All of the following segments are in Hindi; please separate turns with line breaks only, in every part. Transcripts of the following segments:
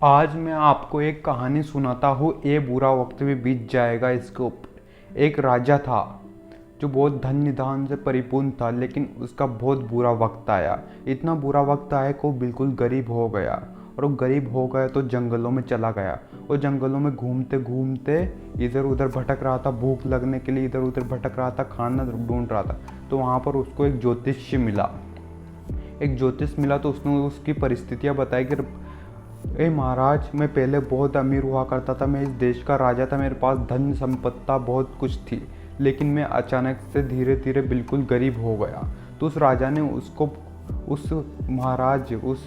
आज मैं आपको एक कहानी सुनाता हूँ। ये बुरा वक्त भी बीत जाएगा। इसके ऊपर एक राजा था जो बहुत धन निधान से परिपूर्ण था, लेकिन उसका बहुत बुरा वक्त आया। इतना बुरा वक्त आया कि वो बिल्कुल गरीब हो गया। और वो गरीब हो गया तो जंगलों में चला गया। वो जंगलों में घूमते घूमते इधर उधर भटक रहा था। भूख लगने के लिए इधर उधर भटक रहा था, खाना ढूंढ रहा था। तो वहाँ पर उसको एक ज्योतिषी मिला। तो उसने उसकी परिस्थितियाँ बताई कि महाराज, मैं पहले बहुत अमीर हुआ करता था, मैं इस देश का राजा था, मेरे पास धन संपत्ता बहुत कुछ थी, लेकिन मैं अचानक से धीरे धीरे बिल्कुल गरीब हो गया। तो उस राजा ने उस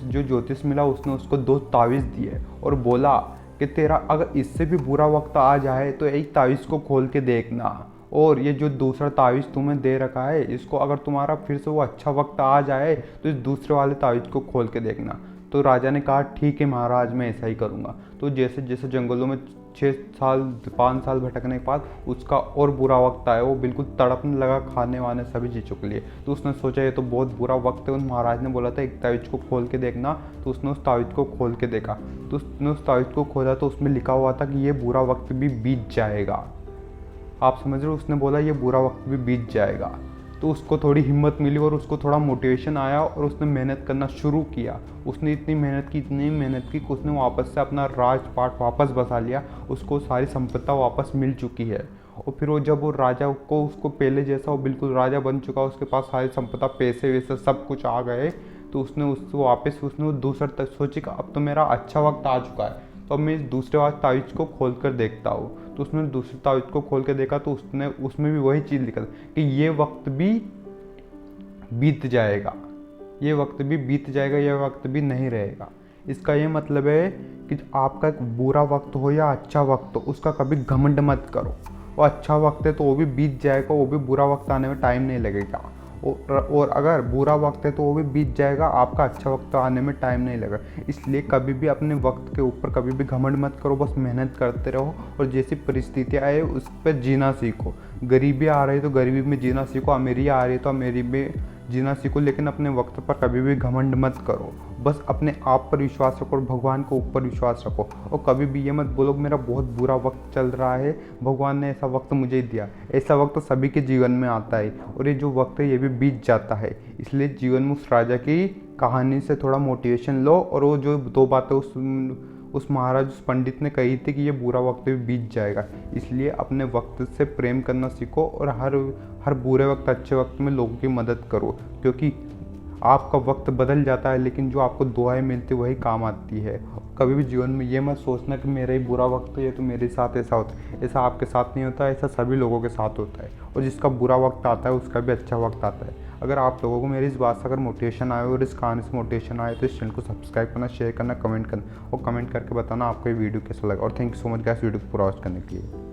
जो ज्योतिष मिला, उसने उसको 2 तावीज़ दिए और बोला कि तेरा अगर इससे भी बुरा वक्त आ जाए तो एक तावीज़ को खोल के देखना, और ये जो दूसरा तावीज़ तुम्हें दे रखा है, इसको अगर तुम्हारा फिर से वो अच्छा वक्त आ जाए तो इस दूसरे वाले तावीज़ को खोल के देखना। तो राजा ने कहा ठीक है महाराज, मैं ऐसा ही करूँगा। तो जैसे जैसे जंगलों में 5 साल भटकने के बाद उसका और बुरा वक्त आया। वो बिल्कुल तड़पने लगा खाने वाने सभी चीज़ों के लिए। तो उसने सोचा ये तो बहुत बुरा वक्त है। उन महाराज ने बोला था एक तावीज़ को खोल के देखना। तो उसने उस तावीज़ को खोल के देखा। तो उसने उस तावीज़ को खोला तो उसमें लिखा हुआ था कि ये बुरा वक्त भी बीत जाएगा। आप समझ रहे हो, उसने बोला ये बुरा वक्त भी बीत जाएगा। तो उसको थोड़ी हिम्मत मिली और उसको थोड़ा मोटिवेशन आया और उसने मेहनत करना शुरू किया। उसने इतनी मेहनत की कि उसने वापस से अपना राजपाट वापस बसा लिया। उसको सारी संपत्ति वापस मिल चुकी है। और फिर वो राजा को उसको पहले जैसा वो बिल्कुल राजा बन चुका, उसके पास सारी संपत्ति, पैसे वैसे सब कुछ आ गए। तो उसने दूसरा सोची कि अब तो मेरा अच्छा वक्त आ चुका है, तो अब मैं इस दूसरे वाले तावीज़ को खोल कर देखता हूँ। तो उसने दूसरे तावीज़ को खोल के देखा तो उसमें भी वही चीज़ लिखा था कि ये वक्त भी बीत जाएगा, ये वक्त भी बीत जाएगा, ये वक्त भी नहीं रहेगा। इसका ये मतलब है कि आपका एक बुरा वक्त हो या अच्छा वक्त हो, उसका कभी घमंड मत करो। वो अच्छा वक्त है तो वो भी बीत जाएगा, वो भी बुरा वक्त आने में टाइम नहीं लगेगा। और अगर बुरा वक्त है तो वो भी बीत जाएगा, आपका अच्छा वक्त आने में टाइम नहीं लगेगा। इसलिए कभी भी अपने वक्त के ऊपर कभी भी घमंड मत करो, बस मेहनत करते रहो और जैसी परिस्थितियाँ आए उस पर जीना सीखो। गरीबी आ रही है तो गरीबी में जीना सीखो, अमीरी आ रही है तो अमीरी में जीना सीखो, लेकिन अपने वक्त पर कभी भी घमंड मत करो। बस अपने आप पर विश्वास रखो और भगवान के ऊपर विश्वास रखो। और कभी भी ये मत बोलो मेरा बहुत बुरा वक्त चल रहा है, भगवान ने ऐसा वक्त मुझे दिया। ऐसा वक्त तो सभी के जीवन में आता है और ये जो वक्त है ये भी बीत जाता है। इसलिए जीवन में उस राजा की कहानी से थोड़ा मोटिवेशन लो। और वो जो 2 बातें उस महाराज, उस पंडित ने कही थी कि ये बुरा वक्त भी बीत जाएगा। इसलिए अपने वक्त से प्रेम करना सीखो और हर बुरे वक्त अच्छे वक्त में लोगों की मदद करो, क्योंकि आपका वक्त बदल जाता है लेकिन जो आपको दुआएं मिलती वही काम आती है। कभी भी जीवन में ये मत सोचना कि मेरा ही बुरा वक्त है, ये तो मेरे साथ ऐसा होता है। ऐसा आपके साथ नहीं होता, ऐसा सभी लोगों के साथ होता है। और जिसका बुरा वक्त आता है उसका भी अच्छा वक्त आता है। अगर आप लोगों को मेरी इस बात से अगर मोटिवेशन आए और इस कहानी से मोटिवेशन आए तो इस चैनल को सब्सक्राइब करना, शेयर करना, कमेंट करना और कमेंट करके बताना आपको ये वीडियो कैसा लगा। और thank you so much guys video को पूरा वॉच करने के लिए।